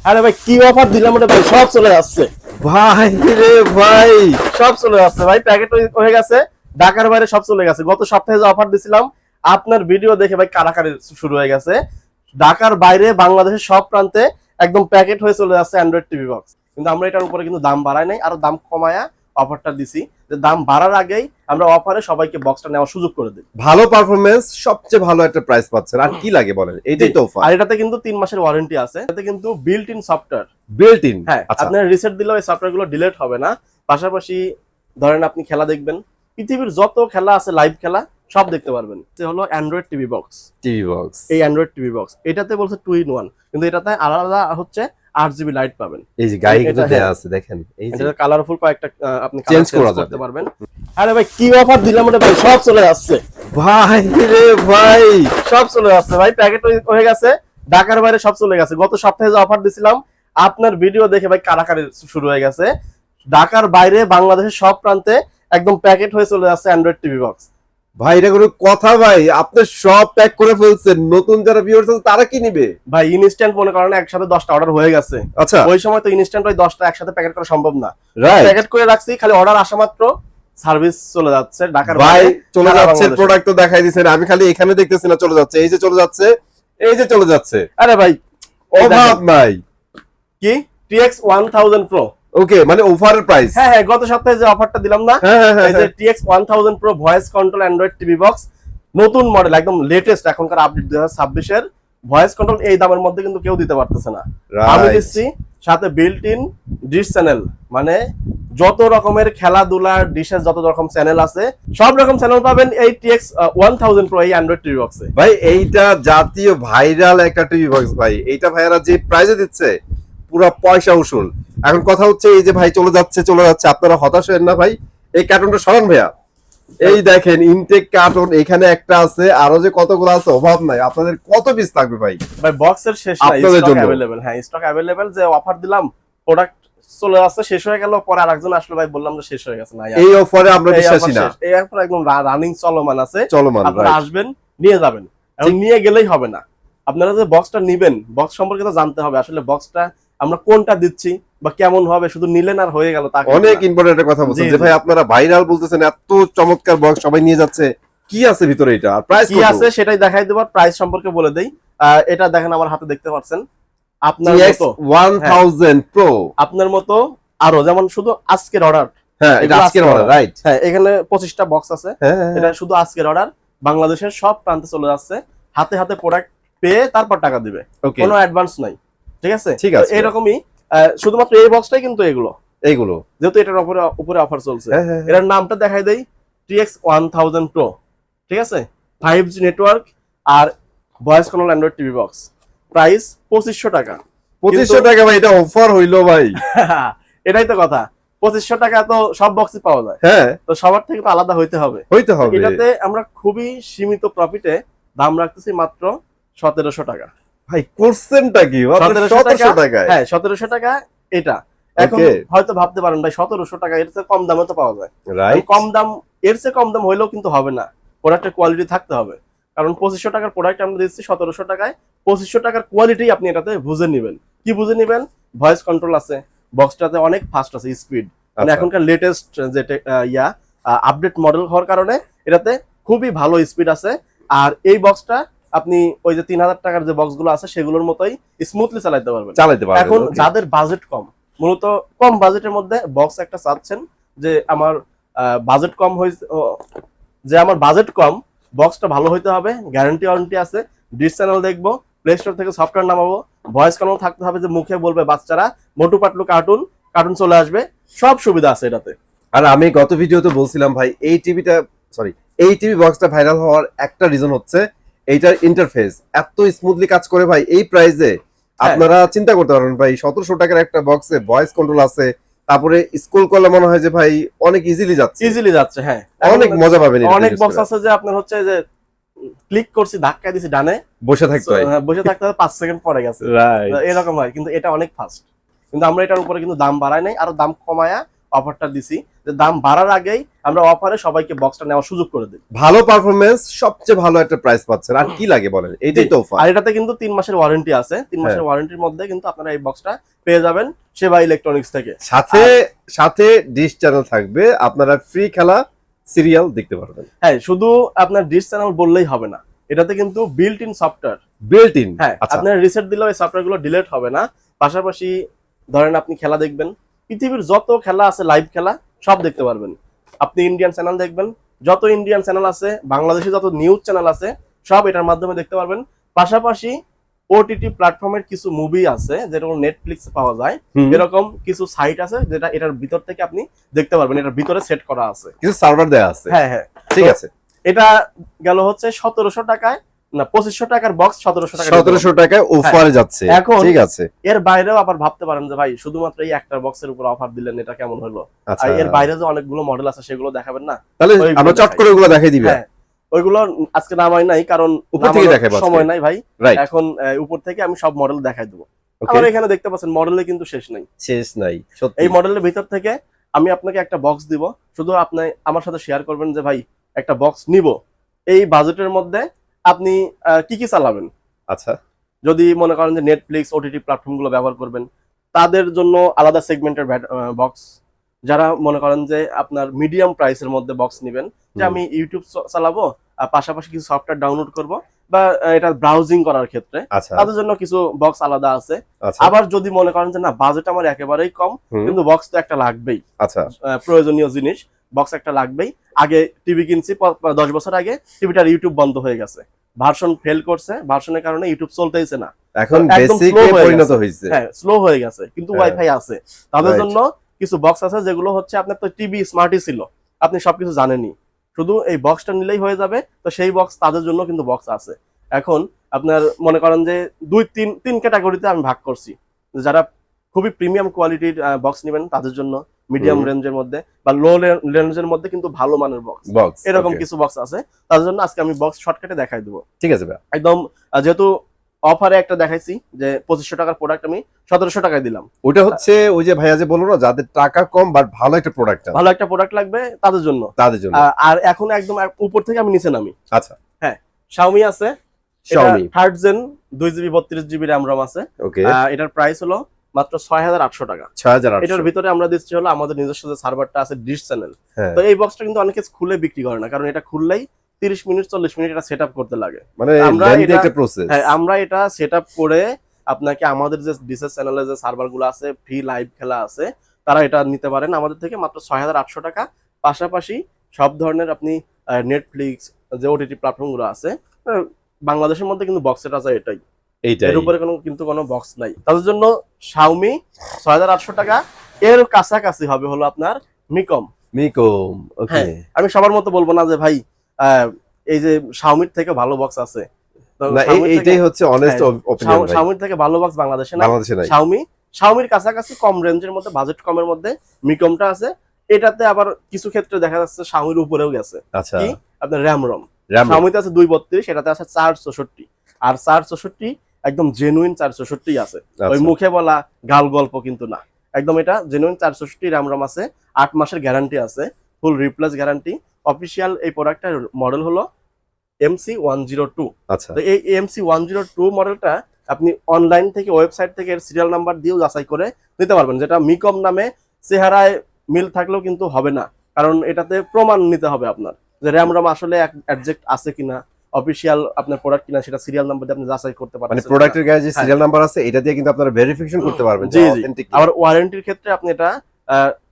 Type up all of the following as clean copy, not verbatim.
আরে ভাই কি অফার দিলাম ওটা ভাই সব চলে যাচ্ছে ভাই রে ভাই, সব চলে যাচ্ছে ভাই, প্যাকেট হয়ে গেছে, ঢাকার বাইরে সব চলে গেছে। গত সপ্তাহে যে অফার দিছিলাম আপনার ভিডিও দেখে ভাই কারাকারি শুরু হয়ে গেছে। ঢাকার বাইরে বাংলাদেশের সব প্রান্তে একদম প্যাকেট হয়ে চলে যাচ্ছে অ্যান্ড্রয়েড টিভি বক্স। কিন্তু আমরা এটার উপরে কিন্তু দাম বাড়াই নাই, আরো দাম কমায়া অফারটা দিছি, যে দাম বাড়ার আগেই আমরা অফারে সবাইকে বক্সটা নেওয়ার সুযোগ করে দিই। ভালো পারফরমেন্স, সবচেয়ে ভালো একটা প্রাইস পাচ্ছেন, আর কি লাগে বলেন? এইটাই তো অফার। আর এটাতে কিন্তু 3 মাসের ওয়ারেন্টি আছে, এটাতে কিন্তু built in software, built in. হ্যাঁ আচ্ছা, আপনার রিসেট দিলেও এই সফটওয়্যার গুলো ডিলিট হবে না। পাশাপাশি ধরেন আপনি খেলা দেখবেন, পৃথিবীর যত খেলা আছে লাইভ খেলা সব দেখতে পারবেন। এটা হলো Android TV box. TV box, এই অ্যান্ড্রয়েড টিভি বক্স এটাতে বলছে 2 in 1, কিন্তু এটাতে আলাদা হচ্ছে 8 GB লাইট পাবেন। এই যে গায়ে কিন্তু এটা দেয়া আছে, দেখেন এই যে এটা কালারফুল কয়েকটা আপনি চেঞ্জ চেঞ্জ করা করতে যাবে। পারবেন। আরে ভাই কি অফার দিলাম ওটা ভাই সব চলে যাচ্ছে ভাই রে ভাই, সব চলে যাচ্ছে ভাই, প্যাকেট হয়ে গেছে, ঢাকার বাইরে সব চলে গেছে। গত সপ্তাহে যে অফার দিছিলাম আপনার ভিডিও দেখে ভাই কারাকারি শুরু হয়ে গেছে। ঢাকার বাইরে বাংলাদেশের সব প্রান্তে একদম প্যাকেট হয়ে চলে যাচ্ছে অ্যান্ড্রয়েড টিভি বক্স। ভাই এটা কোনো কথা ভাই? আপনি সব প্যাক করে ফেলছেন, নতুন যারা ভিউয়ার্স আছে তারা কি নিবে? ভাই ইনস্ট্যান্ট মনে করেন একসাথে 10টা অর্ডার হয়ে গেছে, আচ্ছা, ওই সময় তো ইনস্ট্যান্ট ওই 10টা একসাথে প্যাকেট করা সম্ভব না। রাইট। প্যাকেট করে রাখছি, খালি অর্ডার আসা মাত্র সার্ভিস চলে যাচ্ছে ঢাকার ভাই বাইরে। চলে সারা যাচ্ছে, বাংলাদেশে। প্রোডাক্ট তো দেখাই দিছেন, আমি খালি এখানে দেখতেছি না, চলে যাচ্ছে, এই যে চলে যাচ্ছে, এই যে চলে যাচ্ছে, আরে ভাই অভাব নাই। কি TX 1000 Pro, ওকে, মানে অফারের প্রাইস। হ্যাঁ হ্যাঁ গত সপ্তাহে যে অফারটা দিলাম না, হ্যাঁ, এই যে TX 1000 Pro voice control Android TV box, নতুন মডেল একদম লেটেস্ট এখনকার আপডেট 2026 এর ভয়েস কন্ট্রোল এই দামের মধ্যে কিন্তু কেউ দিতে পারতেছে না। আমি দিচ্ছি সাথে বিল্ট ইন ডিশ চ্যানেল, মানে যত রকমের খেলাধুলা ডিশের যত রকম চ্যানেল আছে সব রকম চ্যানেল পাবেন এই TX 1000 Pro এই অ্যান্ড্রয়েড টিভি বক্সে। ভাই এইটা জাতীয় ভাইরাল একটা টিভি বক্স ভাই, এইটা ভাইয়ারা যে প্রাইজে দিচ্ছে পুরো পয়সা উসুল। এখন কথা হচ্ছে এই যে ভাই চলে যাচ্ছে, আপনারা হতাশ হবেন না ভাই। এই কার্টুনটা সরান ভাইয়া, এই দেখেন ইনটেক কার্টুন এখানে একটা আছে, আরো যে কতগুলো আছে অভাব নাই। আপনাদের কত পিস লাগবে ভাই? ভাই বক্সের শেষ নাই, আপনাদের স্টক জন্য। अवेलेबल, হ্যাঁ স্টক अवेलेबल। যে অফার দিলাম প্রোডাক্ট চলে আসছে, শেষ হয়ে গেল, পরে আরেকজন আসলো ভাই বললাম যে শেষ হয়ে গেছে, না এই অফারে আমরা বিশ্বাসী না, এই অফার একদম রানিং চলমান আছে, চলমান। আপনারা আসবেন নিয়ে যাবেন, এবং নিয়ে গেলেই হবে না, আপনারা যে বক্সটা নিবেন বক্স সম্পর্কে তো জানতে হবে, আসলে বক্সটা আমরা কোনটা দিচ্ছি বা কেমন হবে, শুধু নিলেন আর হয়ে গেল তা কিন্তু অনেক না। ইম্পর্টেন্ট একটা কথা বলছেন জি, যে জি। ভাই আপনারা ভাইরাল বলতেছেন, এত চমৎকার বক্স সবাই নিয়ে যাচ্ছে, কি আছে ভিতরে এটা, আর প্রাইস কি আছে সেটাই দেখাই দেব, প্রাইস সম্পর্কে বলে দেই। এটা দেখেন আমার হাতে দেখতে পাচ্ছেন, আপনার TX মতো 1000 Pro। আপনার মতো আরো যেমন শুধু আজকের অর্ডার, হ্যাঁ, এটা আজকের অর্ডার, রাইট। হ্যাঁ এখানে 25টা বক্স আছে, হ্যাঁ, এটা শুধু আজকের অর্ডার, বাংলাদেশের সব প্রান্তে চলে যাচ্ছে, হাতে হাতে প্রোডাক্ট পেয়ে তারপর টাকা দিবে, ওকে, কোনো অ্যাডভান্স নাই, ঠিক আছে? ঠিক আছে। তো এরকমই শুধুমাত্র এই বক্সটাই কিন্তু এগুলো, এইগুলো যেহেতু এটার উপরে অফার চলছে। হ্যাঁ। এটার নামটা দেখাই দেই, TX 1000 Pro, ঠিক আছে? 5G নেটওয়ার্ক আর voice control Android TV box, price 2500 টাকা। 2500 টাকা ভাই, এটা অফার হইলো ভাই। এটাই তো কথা, 2500 টাকা তো সব বক্সই পাওয়া যায়, হ্যাঁ, তো সবার থেকে তো আলাদা হইতে হবে। হইতে হবে। এটাতে আমরা খুবই সীমিত প্রফিটে দাম রাখতেছি মাত্র 1700 টাকা। ভাই কোর্সেনটা কি? 1700 টাকায়? হ্যাঁ 1700 টাকা এটা। এখন Okay. হয়তো ভাবতে পারেন ভাই 1700 টাকা এর চেয়ে কম দামে তো পাওয়া যায়, রাইট। কম দাম, এর চেয়ে কম দাম হইলেও কিন্তু হবে না, প্রোডাক্টের কোয়ালিটি থাকতে হবে। কারণ 2500 টাকার প্রোডাক্ট আমরা দিচ্ছি 1700 টাকায়, 2500 টাকার কোয়ালিটি আপনি এটাতে বুঝে নেবেন। কি বুঝে নেবেন? ভয়েস কন্ট্রোল আছে, বক্সটাতে অনেক ফাস্ট আছে, স্পিড, মানে আচ্ছা। এখনকার লেটেস্ট যে আপডেট মডেল হওয়ার কারণে এটাতে খুবই ভালো স্পিড আছে। আর এই বক্সটা আপনি ওই যে 3000 টাকার যে বক্সগুলো আছে সেগুলোর মতোই স্মুথলি চালাতে পারবেন। এখন okay. যাদের বাজেট কম, মূলত কম বাজেটের মধ্যে বক্স একটা চাচ্ছেন, যে আমার বাজেট কম হয়েছে, যে আমার বাজেট কম, বক্সটা ভালো হইতে হবে, গ্যারান্টি ওয়ারেন্টি আছে, ডিশ চ্যানেল দেখবো, প্লে স্টোর থেকে সফটওয়্যার নামাবো, ভয়েস কন্ট্রোল থাকতে হবে, যে মুখে বলবে বাচ্চারা মোটু পাতলু কার্টুন চলে আসবে, সব সুবিধা আছে এটাতে। আর আমি গত ভিডিওতে বলছিলাম ভাই, এই টিভি বক্সটা ভাইরাল হওয়ার একটা রিজন হচ্ছে এইটার ইন্টারফেস এত স্মুথলি কাজ করে ভাই। এই প্রাইসে আপনারা চিন্তা করতে পারবেন ভাই, 1700 টাকার একটা বক্সে ভয়েস কন্ট্রোল আছে, তারপরে স্কুল করলে মনে হয় যে ভাই অনেক ইজিলি যাচ্ছে, হ্যাঁ অনেক মজা পাবেন। অনেক বক্স আছে যে আপনার হচ্ছে যে ক্লিক করছি, ধাক্কা দিছি ডানে, বসে থাকতে হয়, বসে থাকতে হবে, 5 সেকেন্ড পরে গেছে, এরকম হয়। কিন্তু এটা অনেক ফাস্ট, কিন্তু আমরা এটার উপরে কিন্তু দাম বাড়াই নাই, আরো দাম কমায়া অফারটা দিছি, যে দাম বাড়ার আগেই আমরা অফারে সবাইকে বক্সটা নেওয়ার সুযোগ করে দিই। ভালো পারফরমেন্স, সবচেয়ে ভালো একটা প্রাইস পাচ্ছেন, আর কি লাগে বলেন, এইটাই তো অফার। আর এটাতে কিন্তু 3 মাসের ওয়ারেন্টি আছে, 3 মাসের ওয়ারেন্টির মধ্যে কিন্তু আপনারা এই বক্সটা পেয়ে যাবেন সেবা ইলেকট্রনিক্স থেকে। সাথে সাথে ডিশ চ্যানেল থাকবে, আপনারা ফ্রি খেলা সিরিয়াল দেখতে পারবেন। হ্যাঁ, শুধু আপনার ডিশ চ্যানেল বললেই হবে না, এটাতে কিন্তু built in software, built in. হ্যাঁ আপনার রিসেট দিলেও এই সফটওয়্যার গুলো ডিলিট হবে না। পাশাপাশি ধরেন আপনি খেলা দেখবেন, পৃথিবীর যত খেলা আছে লাইভ খেলা সব দেখতে পারবেন। আপনি ইন্ডিয়ান চ্যানেল দেখবেন, যত ইন্ডিয়ান চ্যানেল আছে, বাংলাদেশে যত নিউজ চ্যানেল আছে সব এটার মাধ্যমে দেখতে পারবেন। পাশাপাশি ওটিটি প্ল্যাটফর্মের কিছু মুভি আছে যেরকম নেটফ্লিক্স পাওয়া যায়, এরকম কিছু সাইট আছে যেটা এটার ভিতর থেকে আপনি দেখতে পারবেন, এটার ভিতরে সেট করা আছে, কিছু সার্ভার দেয়া আছে। হ্যাঁ হ্যাঁ ঠিক আছে। এটা গেল হচ্ছে 1700 টাকায়, না 2500 টাকার বক্স 1700 টাকা, 1700 টাকায় অফারে যাচ্ছে। এখন ঠিক আছে। এর বাইরেও আবার ভাবতে পারেন যে ভাই শুধুমাত্র এই একটা বক্সের উপর অফার দিলেন, এটা কেমন হলো? আচ্ছা, আর এর বাইরে যে অনেকগুলো মডেল আছে সেগুলো দেখাবেন না? তাহলে ওইগুলো আমরা চট দেখাই। করে ওগুলো দেখাই দিবেন। হ্যাঁ, ওইগুলো আজকে নামাই নাই কারণ উপর থেকে নামানোর দেখাবো আজকে। সময় নাই ভাই। রাইট। এখন উপর থেকে আমি সব মডেল দেখাই দেবো। ওকে, আমার এখানে দেখতে পাচ্ছেন মডেলে কিন্তু শেষ নাই, শেষ নাই সত্যি। এই মডেলের ভিতর থেকে আমি আপনাকে একটা বক্স দিব, শুধু আপনি আমার সাথে শেয়ার করবেন যে ভাই একটা বক্স নিব, এই বাজেটের মধ্যে আপনি কি কি চালাবেন। আচ্ছা, যদি মনে করেন যে নেটফ্লিক্স ওটিটি প্ল্যাটফর্ম গুলো ব্যবহার করবেন তাদের জন্য আলাদা সেগমেন্টের বক্স। যারা মনে করেন যে আপনার মিডিয়াম প্রাইসের মধ্যে বক্স নেবেন, যে আমি ইউটিউব চালাবো আর পাশাপাশি কিছু সফটওয়্যার ডাউনলোড করব বা এটা ব্রাউজিং করার ক্ষেত্রে, আচ্ছা, তাদের জন্য কিছু বক্স আলাদা আছে। আচ্ছা, আবার যদি মনে করেন যে না বাজেট আমার একেবারেই কম, কিন্তু বক্স তো একটা লাগবেই, আচ্ছা, প্রয়োজনীয় জিনিস, বক্স একটা লাগবেই। আগে টিভি কিনছি 10 বছর আগে, টিভিটার ইউটিউব বন্ধ হয়ে গেছে, ভার্সন ফেল করছে, ভার্সনের কারণে ইউটিউব চলতেইছে না, এখন একদম বেসিকে slow হয়ে পরিণত গেছে। হয়েছে। হ্যাঁ স্লো হয়ে গেছে, কিন্তু হ্যাঁ। ওয়াইফাই আছে। তাদের Right. জন্য কিছু বক্স আছে যেগুলো হচ্ছে আপনার তো টিভি স্মার্টই ছিল, আপনি সবকিছু জানেনই, শুধু এই বক্সটা নিলেই হয়ে যাবে। তো সেই বক্স তাদের জন্য কিন্তু বক্স আছে। এখন আপনার মনে করেন যে তিন ক্যাটাগরিতে আমি ভাগ করছি। যারা খুবই প্রিমিয়াম কোয়ালিটির বক্স নেবেন তাদের জন্য, মিডিয়াম রেঞ্জের মধ্যে বা লো রেঞ্জের মধ্যে কিন্তু ভালো মানের বক্স, বক্স এরকম কিছু বক্স আছে। তাদের জন্য আজকে আমি বক্স শর্টকাটে দেখাই দেবো। ঠিক আছে ভাই। একদম যেহেতু অফারে একটা দেখাইছি যে 2500 টাকার প্রোডাক্ট আমি 1700 টাকায় দিলাম, ওটা হচ্ছে ওই যে ভাইয়া যে বললো না, যাদের টাকা কম বাট ভালো একটা প্রোডাক্ট, ভালো একটা প্রোডাক্ট লাগবে তাদের জন্য। তাদের জন্য। আর এখন একদম উপর থেকে আমি নিচে নামি। আচ্ছা, হ্যাঁ Xiaomi আছে, Xiaomi 3rd gen 2GB 32GB RAM ROM আছে। ওকে, এটার প্রাইস হলো মাত্র 6800 টাকা। 6800। এটার ভিতরে আমরা দিচ্ছি হলো আমাদের নিজস্ব যে সার্ভারটা আছে ডিশ চ্যানেল। হ্যাঁ, তো এই বক্সটা কিন্তু অনেকে খুলে বিক্রি করে না, কারণ এটা খুললেই 30 মিনিট 40 মিনিট এটা সেটআপ করতে লাগে। মানে আমরা lengthy এটা- একটা প্রসেস। হ্যাঁ, আমরা এটা সেটআপ করে আপনাকে আমাদের যে ডিসেস চ্যানেলে যে সার্ভার গুলো আছে, ফ্রি লাইভ খেলা আছে, তারা এটা নিতে পারেন আমাদের থেকে মাত্র 6800 টাকা। পাশাপাশি সব ধরনের আপনি নেটফ্লিক্স যে ওটিটি প্ল্যাটফর্ম গুলো আছে, বাংলাদেশের মধ্যে কিন্তু বক্স সেট আছে এটাই, এইটাই। এর উপরে কোনো বক্স নাই। তাদের জন্য Xiaomi 6800 টাকা। এর কাছাকাছি হবে হলো আপনার মিকম। মিকম ওকে। হ্যাঁ, আমি সবার মতো বলবো না যে ভাই এই যে Xiaomi থেকে ভালো বক্স আছে, তো না Xiaomi এইটাই থেকে- হচ্ছে অনেস্ট হ্যাঁ, অপিনিয়ন ভাই। Xiaomi থেকে ভালো বক্স বাংলাদেশে নাই। বাংলাদেশে নাই। Xiaomiর কাছাকাছি কম রেঞ্জের মধ্যে, বাজেট কমের মধ্যে মিকমটা আছে। এটাতে আবার কিছু ক্ষেত্রে দেখা যাচ্ছে Xiaomiর উপরেও গেছে আচ্ছা, কি আপনার RAM ROM। RAM Xiaomiতে আছে 232, এটাতে আছে 464। আর 464 একদম জেনুইন 464 আছে, ওই আচ্ছা, মুখে বলা গাল গল্প কিন্তু না, একদম এটা জেনুইন 464 RAM ROM আছে। 8 মাসের গ্যারান্টি আছে, ফুল রিপ্লেস গ্যারান্টি। অফিসিয়াল এই প্রোডাক্টের মডেল হলো MC102। আচ্ছা, তো এই MC102 মডেলটা আপনি অনলাইন থেকে, ওয়েবসাইট থেকে এর সিরিয়াল নাম্বার দিয়েও যাচাই করে নিতে পারবেন, যেটা মিকম নামে চেহারায় মিল থাকলেও কিন্তু হবে না, কারণ এটাতে প্রমাণ নিতে হবে আপনার যে RAM ROM আসলে অ্যাডজেক্ট আছে কিনা, অফিসিয়াল আপনার প্রোডাক্ট কিনা, সেটা সিরিয়াল নাম্বার দিয়ে আপনি যাচাই করতে মানে পারবেন। প্রোডাক্টের গায়ে যে হ্যাঁ। সিরিয়াল নাম্বার আছে এটা দিয়ে কিন্তু আপনারা ভেরিফিকেশন করতে পারবেন যে জি জি। অথেন্টিক। আবার ওয়ারেন্টির ক্ষেত্রে আপনি এটা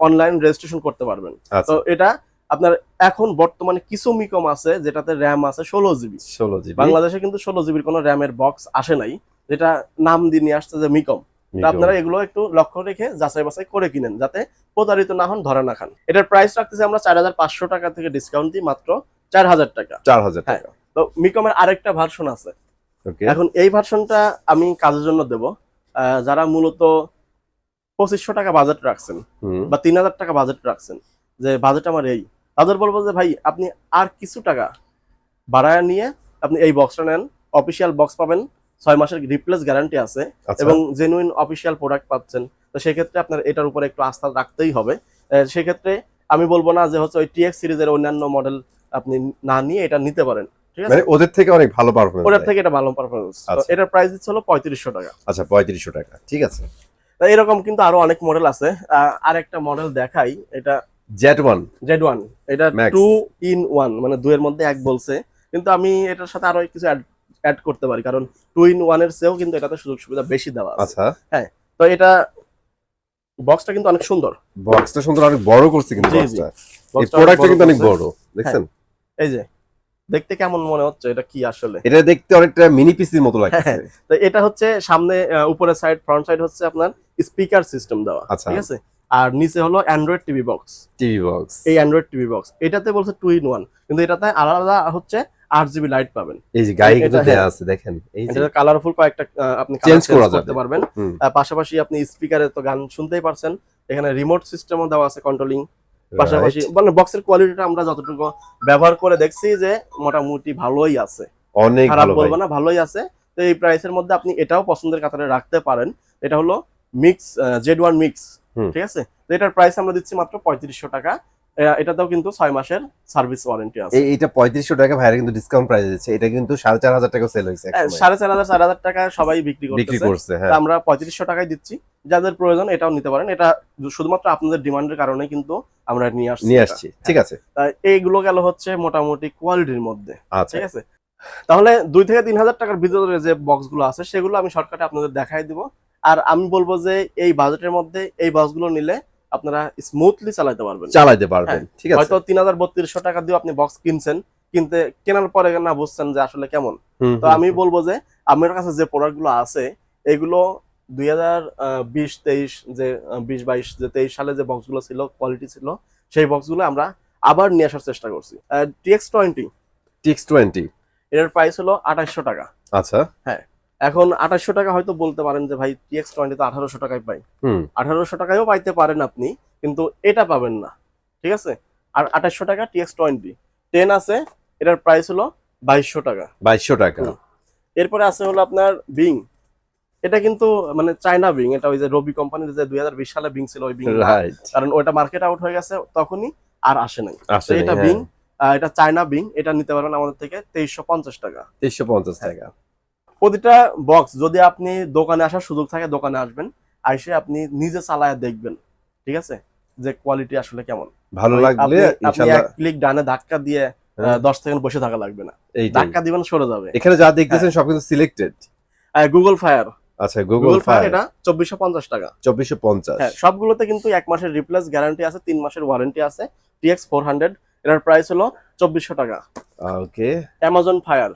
অনলাইন রেজিস্ট্রেশন করতে পারবেন। তো আচ্ছা, এটা আপনার এখন বর্তমানে কিছু মিকম আছে যেটাতে RAM আছে 16GB। 16 জিবি। বাংলাদেশে কিন্তু 16GB কোনো RAM এর বক্স আসে নাই, যেটা নাম দিয়ে নিয়ে আসছে যে মিকম। তো আপনারা এগুলো একটু লক্ষ্য রেখে যাচাই বাছাই করে কিনেন, যাতে প্রতারিত না হন, ধরে না খান। এটার প্রাইস রাখতেছি আমরা 4500 টাকা থেকে ডিসকাউন্ট দিই মাত্র 4000 টাকা। 4000 হ্যাঁ। টাকা। তো মিকমের আরেকটা ভার্সন আছে। ওকে, এখন এই ভার্সনটা আমি কাজের জন্য দেব যারা মূলত 2500 টাকা বাজেট রাখছেন হুম, বা 3000 টাকা বাজেট রাখছেন, যে বাজেট আমার এই, তাদের বলবো যে ভাই আপনি আর কিছু টাকা বাড়ায় নিয়ে আপনি এই বক্সটা নেন। অফিসিয়াল বক্স পাবেন, 6 মাসের রিপ্লেস গ্যারান্টি আছে আচ্ছা, এবং জেনুইন অফিসিয়াল প্রোডাক্ট পাচ্ছেন। তো সেক্ষেত্রে আপনার এটার উপরে একটু আস্থা রাখতেই হবে। সেক্ষেত্রে আমি বলবো না যে হচ্ছে ওই টিএক্স সিরিজের অন্যান্য মডেল আপনি না নিয়ে এটা নিতে পারেন, ঠিক আছে? মানে ওদের থেকে অনেক ভালো পারফরম্যান্স, ওটার থেকে এটা ভালো পারফরমেন্স। তো আচ্ছা। এটার প্রাইস হলো 3500 টাকা। আচ্ছা 3500 টাকা, ঠিক আছে। তো এরকম কিন্তু আরো অনেক মডেল আছে। আরেকটা মডেল দেখাই, এটা Z1 Z1, এটা Max। 2 in 1, মানে দুইয়ের মধ্যে এক বলছে, কিন্তু আমি এটার সাথে আরো কিছু অ্যাড করতে পারি, কারণ 2 in 1 এর চেয়েও কিন্তু এটাতে সুযোগ সুবিধা বেশি দেওয়া আছে। আচ্ছা, হ্যাঁ, তো এটা বক্সটা কিন্তু অনেক সুন্দর, বক্সটা সুন্দর, অনেক বড় করছে কিন্তু জি, জি। বক্সটা। এই বক্সটা প্রোডাক্টটা কিন্তু অনেক করছে। বড়, দেখছেন? এই যে দেখতে কেমন মনে হচ্ছে, এটা কি আসলে? এটা দেখতে অনেকটা মিনি পিসির মতো লাগছে। তো এটা হচ্ছে সামনে উপরের সাইড, ফ্রন্ট সাইড হচ্ছে আপনার স্পিকার সিস্টেম দেওয়া, আচ্ছা। ঠিক আছে? আর নিচে হলো Android TV box. TV box, এই অ্যান্ড্রয়েড টিভি বক্স এটাতে বলছে 2 in 1, কিন্তু এটাতে আলাদা হচ্ছে 8 GB লাইট পাবেন। এই যে গায়ে কিন্তু এটা, দেয়া হ্যাঁ। আছে, দেখেন এই যে এটাতে কালারফুল কয়েকটা আপনি চেঞ্জ করা করতে যাবে। পারবেন। হুম, পাশাপাশি আপনি স্পিকারে তো গান শুনতেই পারছেন, এখানে রিমোট সিস্টেমও দেওয়া আছে কন্ট্রোলিং। পাশাপাশি right। মানে বক্সের কোয়ালিটিটা আমরা যতটুকু ব্যবহার করে দেখছি যে মোটামুটি ভালোই আছে, অনেক খারাপ ভালো ভাই। বলবো না, ভালোই আছে। তো এই প্রাইসের মধ্যে আপনি এটাও পছন্দের কাতারে রাখতে পারেন। এটা হলো মিক্স, Z1 মিক্স, হুম। ঠিক আছে? তো এটার প্রাইস আমরা দিচ্ছি মাত্র 3500 টাকা। এটাতেও কিন্তু 6 মাসের সার্ভিস ওয়ারেন্টি আছে। এইটা 3500 টাকা ভাইরা কিন্তু ডিসকাউন্ট প্রাইসে দিচ্ছে। এটা কিন্তু 4500 টাকা সেল হইছে একসময়। 4500 4000 টাকা সবাই বিক্রি বিক্রি করতেছে। করছে, তো হ্যাঁ। আমরা 3500 টাকায় দিচ্ছি। যাদের প্রয়োজন এটাও নিতে পারেন। এটা শুধুমাত্র আপনাদের ডিমান্ডের কারণে কিন্তু আমরা নিয়ে আসছি। নিয়ে আসছি, ঠিক আছে। এইগুলো গেল হচ্ছে মোটামুটি কোয়ালিটির মধ্যে, আচ্ছা, ঠিক আছে? তাহলে 2 থেকে 3000 টাকার ভিতরে যে বক্সগুলো আছে সেগুলো আমি শর্টকাটে আপনাদের দেখাই দিব। আর আমি বলবো যে এই বাজেটের মধ্যে এই বক্সগুলো নিলে আপনারা স্মুথলি চালাতে পারবেন, চালাতে পারবেন, ঠিক আছে। হয়তো 3200 টাকা দিয়ে আপনি বক্স কিনছেন, কিনতে কেনার পরে না বুঝছেন যে আসলে কেমন। হুম, তো আমি বলবো যে আমার কাছে যে প্রোডাক্টগুলো আছে এগুলো 2020-23 যে 20-22 যে 23 সালে যে বক্সগুলো ছিল, কোয়ালিটি ছিল, সেই বক্সগুলো আমরা আবার নিয়ে আসার চেষ্টা করছি। TX20 TX20 এর প্রাইস হলো 2800 টাকা। আচ্ছা, হ্যাঁ, এখন 2800 টাকা হয়তো বলতে পারেন যে ভাই TX20 তো 1800 টাকায় পাই। হুম, 1800 টাকায়ও পাইতে পারেন আপনি, কিন্তু এটা পাবেন না, ঠিক আছে? আর 2800 টাকা TX20 10 আছে, এটার প্রাইস হলো 2200 টাকা। 2200 টাকা। এরপরে আছে হলো আপনার বিং, এটা কিন্তু মানে চায়না বিং, এটা ওই যে রবি কোম্পানির যে 2020 সালে বিং ছিল ওই বিং, রাইট, কারণ ওইটা মার্কেট আউট হয়ে গেছে তখনই, আর আসে নাই। তো আসলে এটা বিং, এটা চায়না বিং, এটা নিতে পারবেন আমাদের থেকে 2350 টাকা। 2350 টাকা। প্রতিটা বক্স যদি আপনি দোকানে আসার সুযোগ থাকে দোকানে আসবেন, আইসে আপনি নিজে চালায় দেখবেন, ঠিক আছে, যে কোয়ালিটি আসলে কেমন। ভালো লাগলে আপনি ইনশাআল্লাহ এক ক্লিক ডানে ধাক্কা দিয়ে 10 সেকেন্ড বসে থাকা লাগবে না, এইটাই। ধাক্কা দিবেন সরে যাবে। এখানে যা দেখতেছেন সব কিন্তু সিলেক্টেড। গুগল ফায়ার, আচ্ছা, গুগল ফায়ার এটা 2450 টাকা। 2450। হ্যাঁ, সবগুলোতে কিন্তু 1 মাসের রিপ্লেস গ্যারান্টি আছে, 3 মাসের ওয়ারেন্টি আছে। TX400 এর প্রাইস হলো 2400 টাকা। ওকে। অ্যামাজন ফায়ার,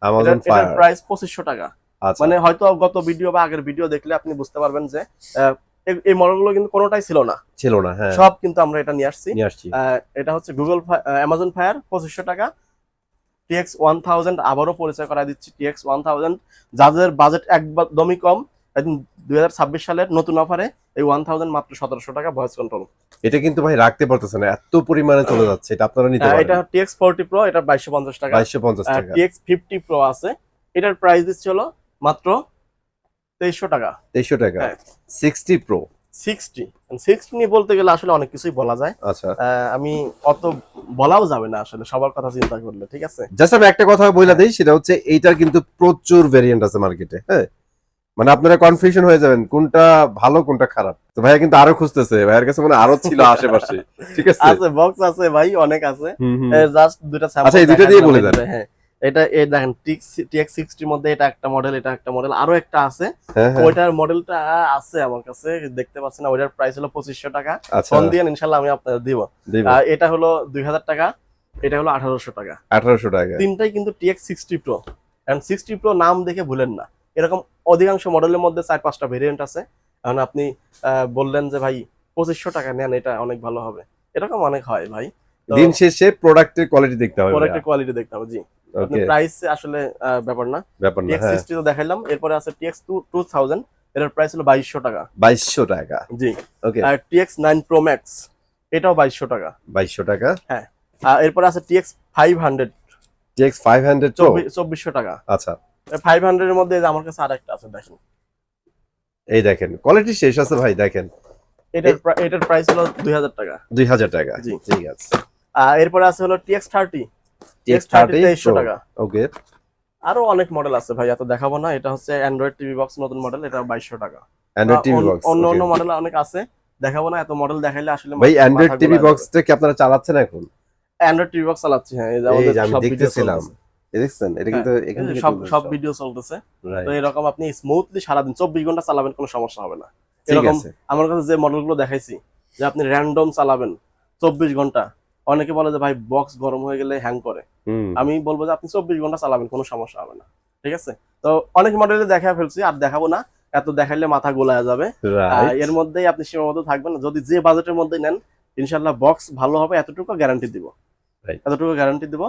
অ্যামাজন এটার ফায়ার প্রাইস 2500 টাকা। আচ্ছা, মানে হয়তো গত ভিডিও বা আগের ভিডিও দেখলে আপনি বুঝতে পারবেন যে এই মডেলগুলো কিন্তু কোনোটাই ছিল না, ছিল না, হ্যাঁ, সব কিন্তু আমরা এটা নিয়ে আসছি। নিয়ে আসছি। এটা হচ্ছে অ্যামাজন ফায়ার 2500 টাকা। TX1000 আবারও পরিচয় করা দিচ্ছি, TX1000 যাদের বাজেট একদমই কম, 2026 সালের নতুন অফারে এই 1000 মাত্র 1700 টাকা ভয়েস কন্ট্রোল। এটা কিন্তু ভাই রাখতে পারতেছে না, এত পরিমাণে চলে যাচ্ছে। এটা আপনারা নিতে পারেন। এটা TX40 Pro, এটা 2250 টাকা। 2250 টাকা। TX50 Pro আছে, এটার প্রাইস দিচ্ছে হলো মাত্র 2300 টাকা। 2300 টাকা। হ্যাঁ। 60 Pro 60 নিয়ে বলতে গেলে আসলে অনেক কিছুই বলা যায়। আচ্ছা, আমি অত বলাও যাবে না আসলে সবার কথা চিন্তা করলে, ঠিক আছে? জাস্ট আমি একটা কথা বলে দেই, সেটা হচ্ছে এইটার কিন্তু প্রচুর ভেরিয়েন্ট আছে মার্কেটে, হ্যাঁ। মানে আপনারা কনফিউশন হয়ে যাবেন কোনটা ভালো কোনটা খারাপ। তো ভাইয়া কিন্তু আরো খুঁজতেছে, ভাইয়ের কাছে মানে আরো ছিল আশেপাশে, ঠিক আছে? আছে, বক্স আছে ভাই, অনেক আছে। হুম, হুম। জাস্ট দুটো স্যাম্পল। আচ্ছা, এই দুটো দিয়ে বলে দেন। হ্যাঁ, এটা এই দেখেন TX60 এর মধ্যে এটা একটা মডেল, এটা একটা মডেল, আরো একটা আছে। হ্যাঁ, হ্যাঁ। ওইটার মডেলটা আছে আমার কাছে, দেখতে পাচ্ছেন না, ওইটার প্রাইস হলো 2500 টাকা। আচ্ছা, ফোন দিয়ে ইনশাআল্লাহ আমি আপনাদের দিব। দিব। এটা হলো 2000 টাকা, এটা হলো 1800 টাকা। 1800 টাকা। তিনটাই কিন্তু TX60 Pro, এন্ড 60 Pro নাম দেখে ভুলেন না। এরকম অধিকাংশ মডেলের মধ্যে 4-5টা ভেরিয়েন্ট আছে। এখন আপনি বললেন যে ভাই 2500 টাকা নেন, এটা অনেক ভালো হবে, এরকম অনেক হয় ভাই। দিন শেষে প্রোডাক্টের কোয়ালিটি দেখতে হবে, প্রোডাক্টের কোয়ালিটি দেখতে হবে, জি। আপনি ওকে, প্রাইস আসলে ব্যাপার না। ব্যাপার না, হ্যাঁ। TX60 তো দেখাইলাম, এরপরে আছে TX2000, এটার প্রাইস হলো 2200 টাকা। 2200 টাকা, জি। ওকে। আর TX9 Pro Max, এটাও 2200 টাকা। 2200 টাকা। হ্যাঁ, এরপরে আছে TX500, TX500 Pro 2400 টাকা। আচ্ছা, 500 এর মধ্যে আমার কাছে আরেকটা আছে, দেখেন। এই দেখেন কোয়ালিটি শেষ আছে ভাই, দেখেন এটার প্রাইস হলো 2000 টাকা। 2000 টাকা, জি। ঠিক আছে। এরপরে আছে হলো TX30 TX30 2300 টাকা। ওকে। আরো অনেক মডেল আছে ভাই, এত দেখাবো না। এটা হচ্ছে অ্যান্ড্রয়েড টিভি বক্স নতুন মডেল, এটা 2200 টাকা। অ্যান্ড্রয়েড টিভি বক্স, অন্য অন্য মডেল অনেক আছে, দেখাবো না, এত মডেল দেখাইলে আসলে ভাই অ্যান্ড্রয়েড টিভি বক্সটা কি আপনারা চালাচ্ছেন এখন? অ্যান্ড্রয়েড টিভি বক্স চালাচ্ছি, হ্যাঁ। এই যে এই আমাদের যে আমি সব ভিডিও দেখতেছিলাম, চলতেছে। এই দেখছেন এটা কিন্তু এখান থেকে সব ভিডিও চলতেছে। Right, তো এরকম আপনি স্মুথলি সারাদিন 24 ঘন্টা চালাবেন, কোনো সমস্যা হবে না। ঠিক এরকম আছে। আমার কাছে যে মডেলগুলো দেখাইছি, যে আপনি র্যান্ডম চালাবেন 24 ঘন্টা, অনেকে বলে যে ভাই বক্স গরম হয়ে গেলে হ্যাং করে। আমি বলবো যে আপনি 24 ঘন্টা চালাবেন, কোনো সমস্যা হবে না, ঠিক আছে। তো অনেক মডেলে দেখা ফেলছি, আর দেখাবো না, এত দেখাইলে মাথা গোলায় যাবে। Right, এর মধ্যেই আপনি সীমাবদ্ধ থাকবেন, যদি যে বাজেটের মধ্যে নেন ইনশাল্লাহ বক্স ভালো হবে, এতটুকু গ্যারান্টি দিব। Right. এতটুকু গ্যারান্টি দিব।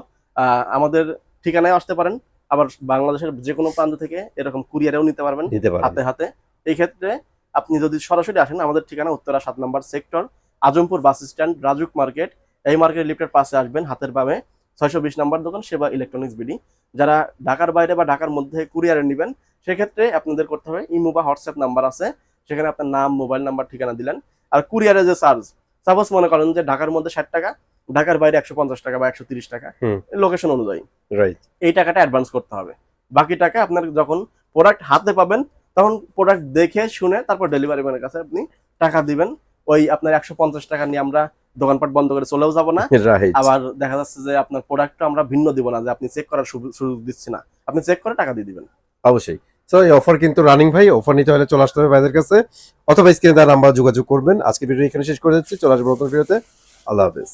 আমাদের ঠিকানায় আসতে পারেন, আবার বাংলাদেশের যে কোনো প্রান্ত থেকে এরকম কুরিয়ারেও নিতে পারবেন নিতে পারেন। হাতে হাতে। এই ক্ষেত্রে আপনি যদি সরাসরি আসেন, আমাদের ঠিকানা উত্তরা 7 নম্বর sector, Azampur bus stand, Rajuk market. এই মার্কেট লিফটের পাশে আসবেন, হাতের বামে 620 নম্বর দোকান, সেবা ইলেকট্রনিক্স বিডি। যারা ঢাকার বাইরে বা ঢাকার মধ্যে কুরিয়ারে নেবেন, সেক্ষেত্রে আপনাদের করতে হবে ইমো বা হোয়াটসঅ্যাপ নাম্বার আছে, সেখানে আপনার নাম, মোবাইল নাম্বার, ঠিকানা দিলেন। আর কুরিয়ারে যে চার্জ, সাপোজ মনে করেন যে ঢাকার মধ্যে 60 টাকা, ঢাকার বাইরে 150 টাকা বা 130 টাকা, লোকেশন অনুযায়ী রাইট, এই টাকাটা অ্যাডভান্স করতে হবে। বাকি টাকা আপনার যখন প্রোডাক্ট হাতে পাবেন, তখন প্রোডাক্ট দেখে শুনে তারপর ডেলিভারি ম্যানের কাছে আপনি টাকা দিবেন। ওই আপনার 150 টাকা নিয়ে আমরা দোকানপাট বন্ধ করে চলেও যাব না। রাইট। আবার দেখা যাচ্ছে যে আপনার প্রোডাক্টটা আমরা ভিন্ন দিব না, যে আপনি চেক করার সুযোগ দিচ্ছি না, আপনি চেক করে টাকা দিয়ে দিবেন। অবশ্যই। সো এই অফার কিন্তু রানিং ভাই, অফার নিতে হলে চলে আসতে হবে ভাইদের কাছে, অথবা স্ক্রিনে তার নাম্বার যোগাযোগ করবেন। আজকে ভিডিও এখানে শেষ করে দিচ্ছি, চলে আসবো নতুন ভিডিওতে। আল্লাহ হাফেজ।